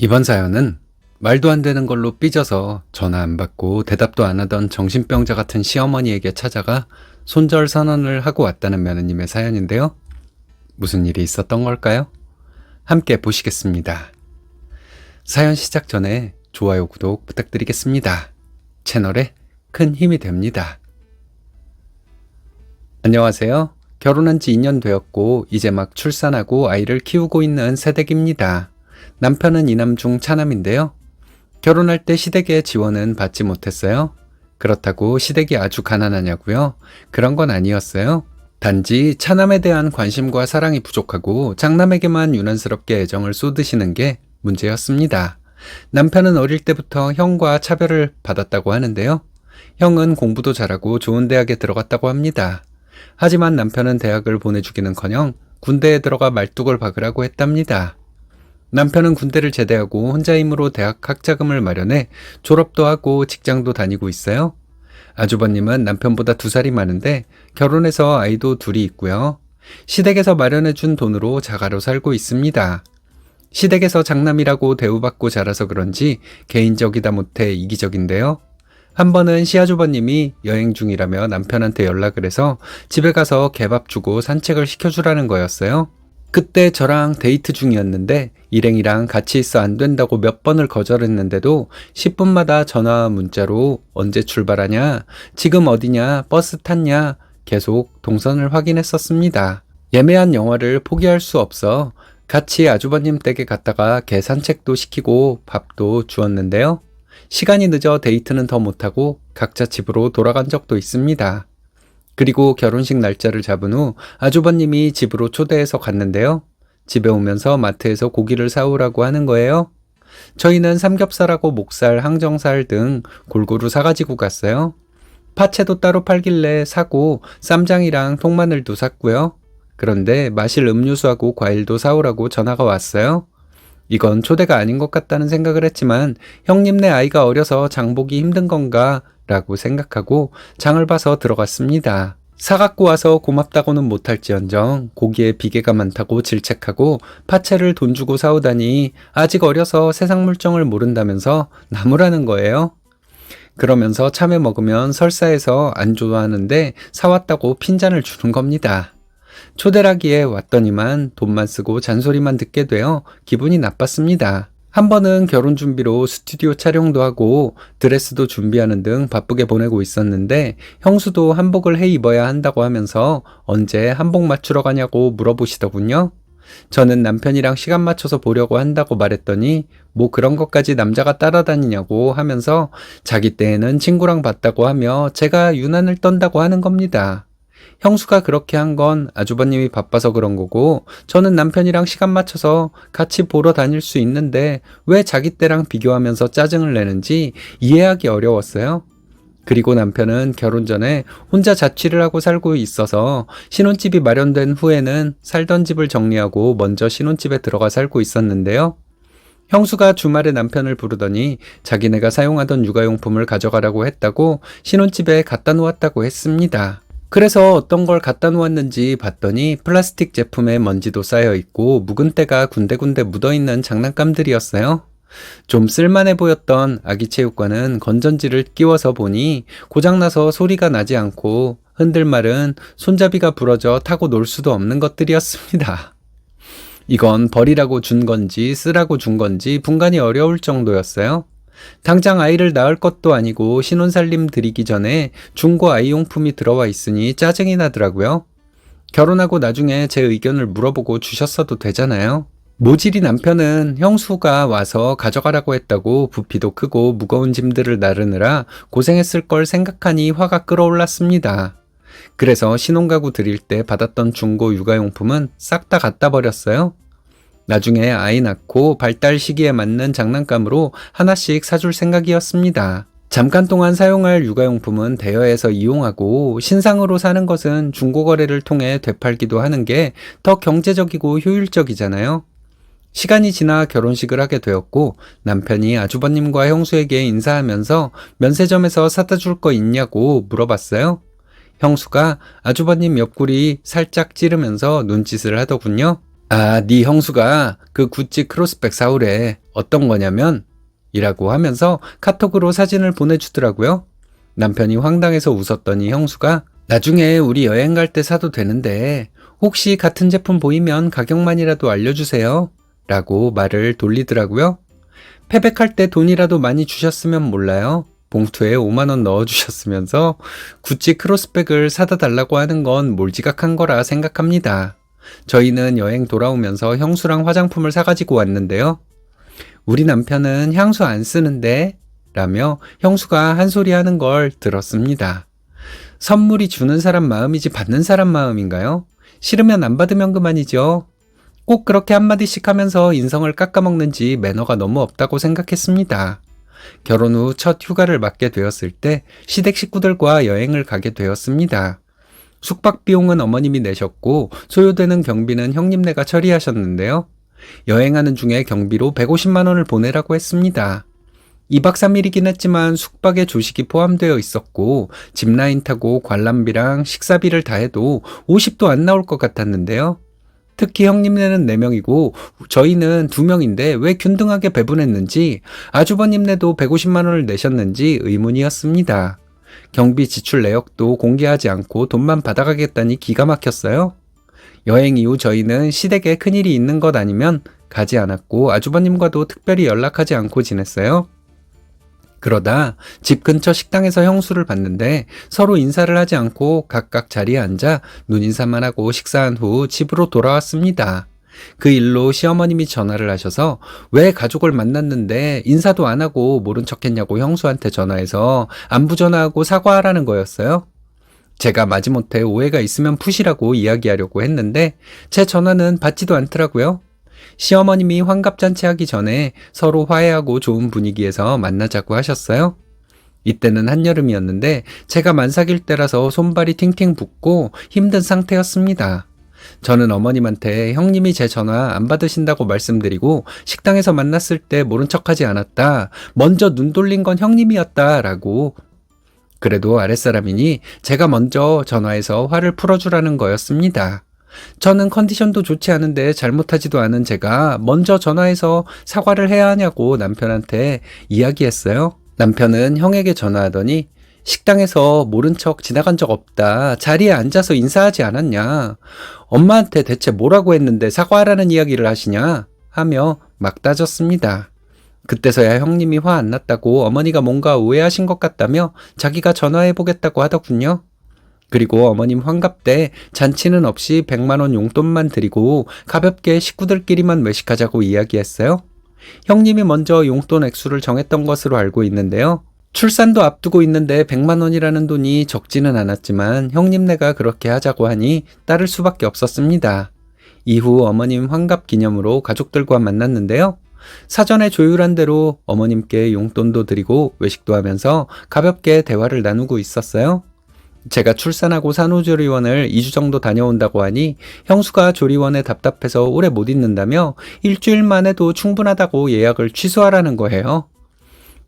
이번 사연은 말도 안 되는 걸로 삐져서 전화 안 받고 대답도 안 하던 정신병자 같은 시어머니에게 찾아가 손절 선언을 하고 왔다는 며느님의 사연인데요. 무슨 일이 있었던 걸까요? 함께 보시겠습니다. 사연 시작 전에 좋아요, 구독 부탁드리겠습니다. 채널에 큰 힘이 됩니다. 안녕하세요. 결혼한 지 2년 되었고 이제 막 출산하고 아이를 키우고 있는 새댁입니다. 남편은 이남 중 차남인데요. 결혼할 때 시댁의 지원은 받지 못했어요. 그렇다고 시댁이 아주 가난하냐고요? 그런 건 아니었어요. 단지 차남에 대한 관심과 사랑이 부족하고 장남에게만 유난스럽게 애정을 쏟으시는 게 문제였습니다. 남편은 어릴 때부터 형과 차별을 받았다고 하는데요. 형은 공부도 잘하고 좋은 대학에 들어갔다고 합니다. 하지만 남편은 대학을 보내주기는커녕 군대에 들어가 말뚝을 박으라고 했답니다. 남편은 군대를 제대하고 혼자 힘으로 대학 학자금을 마련해 졸업도 하고 직장도 다니고 있어요. 아주버님은 남편보다 2살이 많은데 결혼해서 아이도 둘이 있고요. 시댁에서 마련해준 돈으로 자가로 살고 있습니다. 시댁에서 장남이라고 대우받고 자라서 그런지 개인적이다 못해 이기적인데요. 한 번은 시아주버님이 여행 중이라며 남편한테 연락을 해서 집에 가서 개밥 주고 산책을 시켜주라는 거였어요. 그때 저랑 데이트 중이었는데 일행이랑 같이 있어 안 된다고 몇 번을 거절했는데도 10분마다 전화와 문자로 언제 출발하냐, 지금 어디냐, 버스 탔냐 계속 동선을 확인했었습니다. 예매한 영화를 포기할 수 없어 같이 아주버님 댁에 갔다가 개 산책도 시키고 밥도 주었는데요. 시간이 늦어 데이트는 더 못하고 각자 집으로 돌아간 적도 있습니다. 그리고 결혼식 날짜를 잡은 후 아주버님이 집으로 초대해서 갔는데요. 집에 오면서 마트에서 고기를 사오라고 하는 거예요. 저희는 삼겹살하고 목살, 항정살 등 골고루 사가지고 갔어요. 파채도 따로 팔길래 사고 쌈장이랑 통마늘도 샀고요. 그런데 마실 음료수하고 과일도 사오라고 전화가 왔어요. 이건 초대가 아닌 것 같다는 생각을 했지만 형님네 아이가 어려서 장 보기 힘든 건가 라고 생각하고 장을 봐서 들어갔습니다. 사갖고 와서 고맙다고는 못할지언정 고기에 비계가 많다고 질책하고 파채를 돈 주고 사오다니 아직 어려서 세상 물정을 모른다면서 나무라는 거예요. 그러면서 참외 먹으면 설사해서 안 좋아하는데 사왔다고 핀잔을 주는 겁니다. 초대라기에 왔더니만 돈만 쓰고 잔소리만 듣게 되어 기분이 나빴습니다. 한 번은 결혼 준비로 스튜디오 촬영도 하고 드레스도 준비하는 등 바쁘게 보내고 있었는데 형수도 한복을 해 입어야 한다고 하면서 언제 한복 맞추러 가냐고 물어보시더군요. 저는 남편이랑 시간 맞춰서 보려고 한다고 말했더니 뭐 그런 것까지 남자가 따라다니냐고 하면서 자기 때에는 친구랑 봤다고 하며 제가 유난을 떤다고 하는 겁니다. 형수가 그렇게 한 건 아주버님이 바빠서 그런 거고 저는 남편이랑 시간 맞춰서 같이 보러 다닐 수 있는데 왜 자기 때랑 비교하면서 짜증을 내는지 이해하기 어려웠어요. 그리고 남편은 결혼 전에 혼자 자취를 하고 살고 있어서 신혼집이 마련된 후에는 살던 집을 정리하고 먼저 신혼집에 들어가 살고 있었는데요. 형수가 주말에 남편을 부르더니 자기네가 사용하던 육아용품을 가져가라고 했다고 신혼집에 갖다 놓았다고 했습니다. 그래서 어떤 걸 갖다 놓았는지 봤더니 플라스틱 제품에 먼지도 쌓여 있고 묵은 때가 군데군데 묻어있는 장난감들이었어요. 좀 쓸만해 보였던 아기 체육관은 건전지를 끼워서 보니 고장나서 소리가 나지 않고 흔들말은 손잡이가 부러져 타고 놀 수도 없는 것들이었습니다. 이건 버리라고 준 건지 쓰라고 준 건지 분간이 어려울 정도였어요. 당장 아이를 낳을 것도 아니고 신혼살림 들이기 전에 중고 아이용품이 들어와 있으니 짜증이 나더라고요. 결혼하고 나중에 제 의견을 물어보고 주셨어도 되잖아요. 모질이 남편은 형수가 와서 가져가라고 했다고 부피도 크고 무거운 짐들을 나르느라 고생했을 걸 생각하니 화가 끓어올랐습니다. 그래서 신혼가구 드릴 때 받았던 중고 육아용품은 싹 다 갖다 버렸어요. 나중에 아이 낳고 발달 시기에 맞는 장난감으로 하나씩 사줄 생각이었습니다. 잠깐 동안 사용할 육아용품은 대여해서 이용하고 신상으로 사는 것은 중고거래를 통해 되팔기도 하는 게 더 경제적이고 효율적이잖아요. 시간이 지나 결혼식을 하게 되었고 남편이 아주버님과 형수에게 인사하면서 면세점에서 사다 줄 거 있냐고 물어봤어요. 형수가 아주버님 옆구리 살짝 찌르면서 눈짓을 하더군요. 아, 네 형수가 그 구찌 크로스백 사오래. 어떤 거냐면? 이라고 하면서 카톡으로 사진을 보내주더라고요. 남편이 황당해서 웃었더니 형수가 나중에 우리 여행 갈 때 사도 되는데 혹시 같은 제품 보이면 가격만이라도 알려주세요. 라고 말을 돌리더라고요. 패백할 때 돈이라도 많이 주셨으면 몰라요. 봉투에 5만원 넣어주셨으면서 구찌 크로스백을 사다 달라고 하는 건 몰지각한 거라 생각합니다. 저희는 여행 돌아오면서 향수랑 화장품을 사가지고 왔는데요. 우리 남편은 향수 안 쓰는데? 라며 형수가 한 소리 하는 걸 들었습니다. 선물이 주는 사람 마음이지 받는 사람 마음인가요? 싫으면 안 받으면 그만이죠. 꼭 그렇게 한마디씩 하면서 인성을 깎아먹는지 매너가 너무 없다고 생각했습니다. 결혼 후 첫 휴가를 맞게 되었을 때 시댁 식구들과 여행을 가게 되었습니다. 숙박 비용은 어머님이 내셨고 소요되는 경비는 형님네가 처리하셨는데요. 여행하는 중에 경비로 150만 원을 보내라고 했습니다. 2박 3일이긴 했지만 숙박에 조식이 포함되어 있었고 짚라인 타고 관람비랑 식사비를 다 해도 50도 안 나올 것 같았는데요. 특히 형님네는 4명이고 저희는 2명인데 왜 균등하게 배분했는지 아주버님네도 150만 원을 내셨는지 의문이었습니다. 경비 지출 내역도 공개하지 않고 돈만 받아가겠다니 기가 막혔어요. 여행 이후 저희는 시댁에 큰일이 있는 것 아니면 가지 않았고 아주버님과도 특별히 연락하지 않고 지냈어요. 그러다 집 근처 식당에서 형수를 봤는데 서로 인사를 하지 않고 각각 자리에 앉아 눈인사만 하고 식사한 후 집으로 돌아왔습니다. 그 일로 시어머님이 전화를 하셔서 왜 가족을 만났는데 인사도 안 하고 모른 척했냐고 형수한테 전화해서 안부 전화하고 사과하라는 거였어요. 제가 마지못해 오해가 있으면 푸시라고 이야기하려고 했는데 제 전화는 받지도 않더라고요. 시어머님이 환갑잔치 하기 전에 서로 화해하고 좋은 분위기에서 만나자고 하셨어요. 이때는 한여름이었는데 제가 만삭일 때라서 손발이 팅팅 붓고 힘든 상태였습니다. 저는 어머님한테 형님이 제 전화 안 받으신다고 말씀드리고 식당에서 만났을 때 모른 척하지 않았다. 먼저 눈 돌린 건 형님이었다. 라고. 그래도 아랫사람이니 제가 먼저 전화해서 화를 풀어주라는 거였습니다. 저는 컨디션도 좋지 않은데 잘못하지도 않은 제가 먼저 전화해서 사과를 해야 하냐고 남편한테 이야기했어요. 남편은 형에게 전화하더니 식당에서 모른 척 지나간 적 없다. 자리에 앉아서 인사하지 않았냐. 엄마한테 대체 뭐라고 했는데 사과하라는 이야기를 하시냐. 하며 막 따졌습니다. 그때서야 형님이 화 안 났다고 어머니가 뭔가 오해하신 것 같다며 자기가 전화해보겠다고 하더군요. 그리고 어머님 환갑 때 잔치는 없이 100만 원 용돈만 드리고 가볍게 식구들끼리만 외식하자고 이야기했어요. 형님이 먼저 용돈 액수를 정했던 것으로 알고 있는데요. 출산도 앞두고 있는데 100만 원이라는 돈이 적지는 않았지만 형님네가 그렇게 하자고 하니 따를 수밖에 없었습니다. 이후 어머님 환갑 기념으로 가족들과 만났는데요. 사전에 조율한 대로 어머님께 용돈도 드리고 외식도 하면서 가볍게 대화를 나누고 있었어요. 제가 출산하고 산후조리원을 2주 정도 다녀온다고 하니 형수가 조리원에 답답해서 오래 못 있는다며 일주일만 해도 충분하다고 예약을 취소하라는 거예요.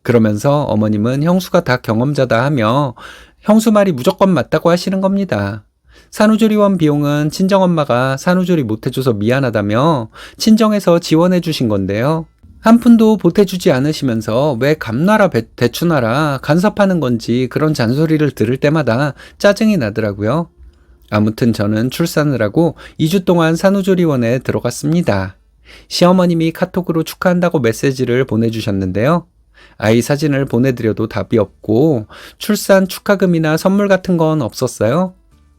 그러면서 어머님은 형수가 다 경험자다 하며 형수 말이 무조건 맞다고 하시는 겁니다. 산후조리원 비용은 친정엄마가 산후조리 못해줘서 미안하다며 친정에서 지원해 주신 건데요. 한 푼도 보태주지 않으시면서 왜 감나라 대추나라 간섭하는 건지 그런 잔소리를 들을 때마다 짜증이 나더라고요. 아무튼 저는 출산을 하고 2주 동안 산후조리원에 들어갔습니다. 시어머님이 카톡으로 축하한다고 메시지를 보내주셨는데요. 아이 사진을 보내드려도 답이 없고 출산 축하금이나 선물 같은 건 없었어요.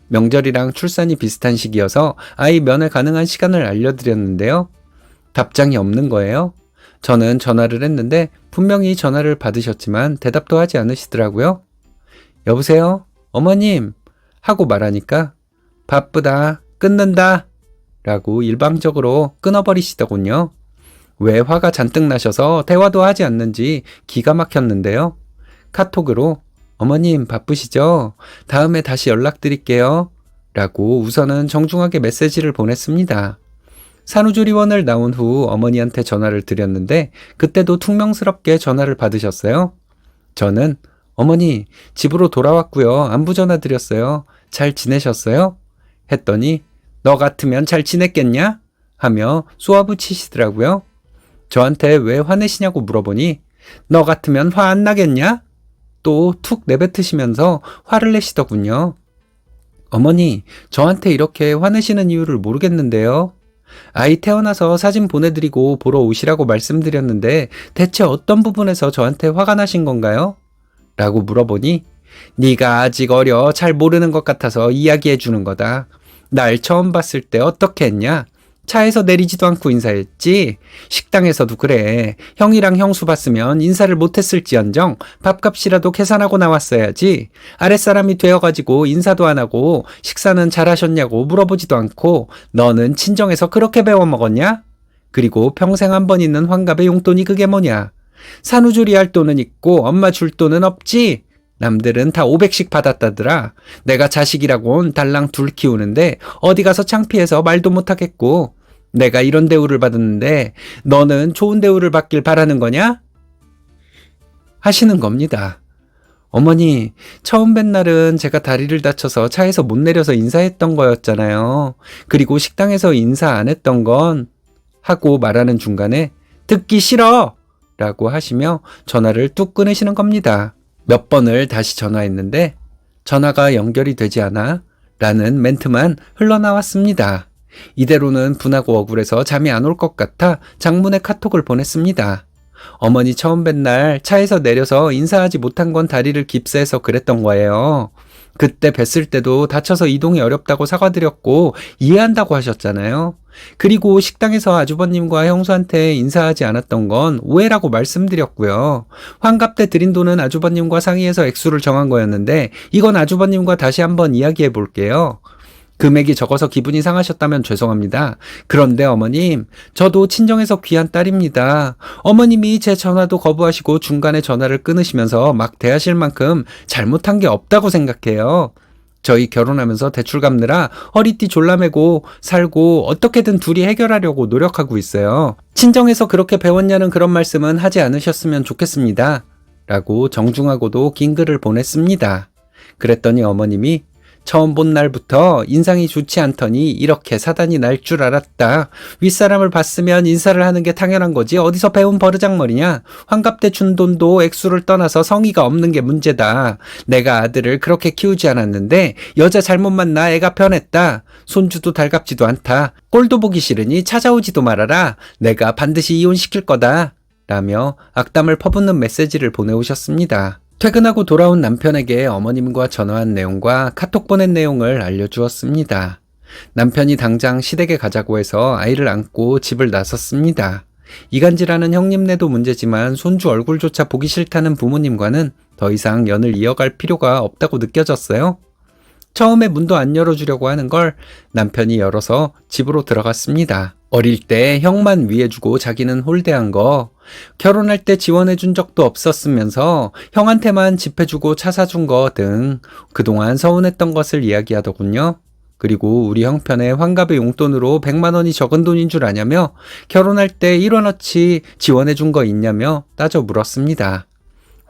명절이랑 출산이 비슷한 시기여서 아이 면회 가능한 시간을 알려드렸는데요. 답장이 없는 거예요. 저는 전화를 했는데 분명히 전화를 받으셨지만 대답도 하지 않으시더라고요. 여보세요? 어머님? 하고 말하니까 바쁘다, 끊는다 라고 일방적으로 끊어버리시더군요. 왜 화가 잔뜩 나셔서 대화도 하지 않는지 기가 막혔는데요. 카톡으로 어머님 바쁘시죠? 다음에 다시 연락드릴게요 라고 우선은 정중하게 메시지를 보냈습니다. 산후조리원을 나온 후 어머니한테 전화를 드렸는데 그때도 퉁명스럽게 전화를 받으셨어요. 저는 어머니 집으로 돌아왔고요. 안부 전화 드렸어요. 잘 지내셨어요? 했더니 너 같으면 잘 지냈겠냐? 하며 쏘아붙이시더라고요. 저한테 왜 화내시냐고 물어보니 너 같으면 화 안 나겠냐? 또 툭 내뱉으시면서 화를 내시더군요. 어머니, 저한테 이렇게 화내시는 이유를 모르겠는데요. 아이 태어나서 사진 보내드리고 보러 오시라고 말씀드렸는데 대체 어떤 부분에서 저한테 화가 나신 건가요? 라고 물어보니 네가 아직 어려 잘 모르는 것 같아서 이야기해 주는 거다. 날 처음 봤을 때 어떻게 했냐? 차에서 내리지도 않고 인사했지? 식당에서도 그래. 형이랑 형수 봤으면 인사를 못했을지언정 밥값이라도 계산하고 나왔어야지. 아랫사람이 되어가지고 인사도 안 하고 식사는 잘하셨냐고 물어보지도 않고 너는 친정에서 그렇게 배워먹었냐? 그리고 평생 한 번 있는 환갑의 용돈이 그게 뭐냐? 산후조리 할 돈은 있고 엄마 줄 돈은 없지? 남들은 다 500씩 받았다더라. 내가 자식이라곤 달랑 둘 키우는데 어디 가서 창피해서 말도 못하겠고 내가 이런 대우를 받았는데 너는 좋은 대우를 받길 바라는 거냐? 하시는 겁니다. 어머니, 처음 뵌 날은 제가 다리를 다쳐서 차에서 못 내려서 인사했던 거였잖아요. 그리고 식당에서 인사 안 했던 건 하고 말하는 중간에 듣기 싫어! 라고 하시며 전화를 뚝 끊으시는 겁니다. 몇 번을 다시 전화했는데 전화가 연결이 되지 않아 라는 멘트만 흘러나왔습니다. 이대로는 분하고 억울해서 잠이 안 올 것 같아 장문의 카톡을 보냈습니다. 어머니 처음 뵌 날 차에서 내려서 인사하지 못한 건 다리를 깁스해서 그랬던 거예요. 그때 뵀을 때도 다쳐서 이동이 어렵다고 사과드렸고 이해한다고 하셨잖아요. 그리고 식당에서 아주버님과 형수한테 인사하지 않았던 건 오해라고 말씀드렸고요. 환갑 때 드린 돈은 아주버님과 상의해서 액수를 정한 거였는데 이건 아주버님과 다시 한번 이야기해 볼게요. 금액이 적어서 기분이 상하셨다면 죄송합니다. 그런데 어머님, 저도 친정에서 귀한 딸입니다. 어머님이 제 전화도 거부하시고 중간에 전화를 끊으시면서 막 대하실 만큼 잘못한 게 없다고 생각해요. 저희 결혼하면서 대출 갚느라 허리띠 졸라매고 살고 어떻게든 둘이 해결하려고 노력하고 있어요. 친정에서 그렇게 배웠냐는 그런 말씀은 하지 않으셨으면 좋겠습니다. 라고 정중하고도 긴 글을 보냈습니다. 그랬더니 어머님이 처음 본 날부터 인상이 좋지 않더니 이렇게 사단이 날 줄 알았다. 윗사람을 봤으면 인사를 하는 게 당연한 거지 어디서 배운 버르장머리냐. 환갑 때 준 돈도 액수를 떠나서 성의가 없는 게 문제다. 내가 아들을 그렇게 키우지 않았는데 여자 잘못 만나 애가 변했다. 손주도 달갑지도 않다. 꼴도 보기 싫으니 찾아오지도 말아라. 내가 반드시 이혼시킬 거다. 라며 악담을 퍼붓는 메시지를 보내오셨습니다. 퇴근하고 돌아온 남편에게 어머님과 전화한 내용과 카톡 보낸 내용을 알려주었습니다. 남편이 당장 시댁에 가자고 해서 아이를 안고 집을 나섰습니다. 이간질하는 형님네도 문제지만 손주 얼굴조차 보기 싫다는 부모님과는 더 이상 연을 이어갈 필요가 없다고 느껴졌어요. 처음에 문도 안 열어주려고 하는 걸 남편이 열어서 집으로 들어갔습니다. 어릴 때 형만 위해주고 자기는 홀대한 거, 결혼할 때 지원해준 적도 없었으면서 형한테만 집 해주고 차 사준 거 등 그동안 서운했던 것을 이야기하더군요. 그리고 우리 형편에 환갑의 용돈으로 100만 원이 적은 돈인 줄 아냐며 결혼할 때 1원어치 지원해준 거 있냐며 따져 물었습니다.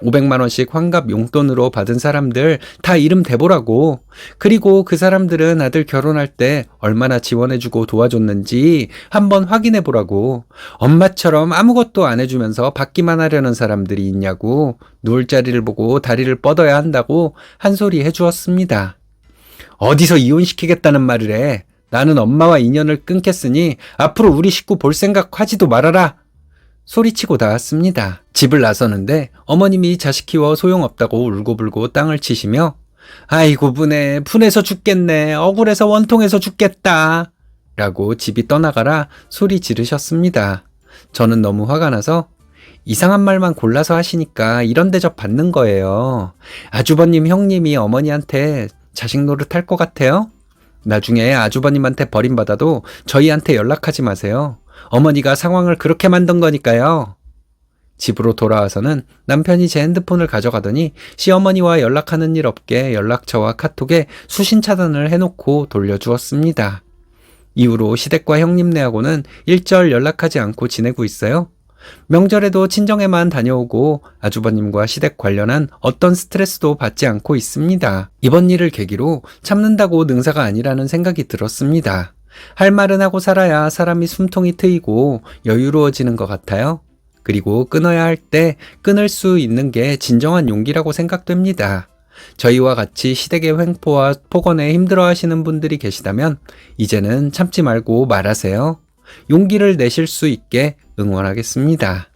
500만 원씩 환갑 용돈으로 받은 사람들 다 이름 대보라고. 그리고 그 사람들은 아들 결혼할 때 얼마나 지원해주고 도와줬는지 한번 확인해보라고. 엄마처럼 아무것도 안 해주면서 받기만 하려는 사람들이 있냐고. 누울 자리를 보고 다리를 뻗어야 한다고 한 소리 해주었습니다. 어디서 이혼시키겠다는 말을 해. 나는 엄마와 인연을 끊겠으니 앞으로 우리 식구 볼 생각 하지도 말아라. 소리치고 나왔습니다. 집을 나서는데 어머님이 자식 키워 소용없다고 울고불고 땅을 치시며 아이고 분해서 죽겠네. 억울해서 원통해서 죽겠다. 라고 집이 떠나가라 소리 지르셨습니다. 저는 너무 화가 나서 이상한 말만 골라서 하시니까 이런 대접 받는 거예요. 아주버님 형님이 어머니한테 자식 노릇할 것 같아요? 나중에 아주버님한테 버림받아도 저희한테 연락하지 마세요. 어머니가 상황을 그렇게 만든 거니까요. 집으로 돌아와서는 남편이 제 핸드폰을 가져가더니 시어머니와 연락하는 일 없게 연락처와 카톡에 수신 차단을 해놓고 돌려주었습니다. 이후로 시댁과 형님네하고는 일절 연락하지 않고 지내고 있어요. 명절에도 친정에만 다녀오고 아주버님과 시댁 관련한 어떤 스트레스도 받지 않고 있습니다. 이번 일을 계기로 참는다고 능사가 아니라는 생각이 들었습니다. 할 말은 하고 살아야 사람이 숨통이 트이고 여유로워지는 것 같아요. 그리고 끊어야 할 때 끊을 수 있는 게 진정한 용기라고 생각됩니다. 저희와 같이 시댁의 횡포와 폭언에 힘들어하시는 분들이 계시다면 이제는 참지 말고 말하세요. 용기를 내실 수 있게 응원하겠습니다.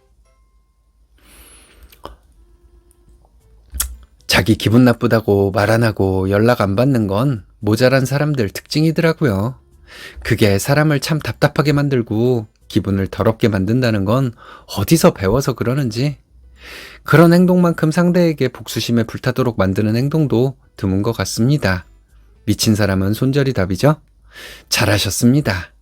자기 기분 나쁘다고 말 안 하고 연락 안 받는 건 모자란 사람들 특징이더라고요. 그게 사람을 참 답답하게 만들고 기분을 더럽게 만든다는 건 어디서 배워서 그러는지. 그런 행동만큼 상대에게 복수심에 불타도록 만드는 행동도 드문 것 같습니다. 미친 사람은 손절이 답이죠? 잘하셨습니다.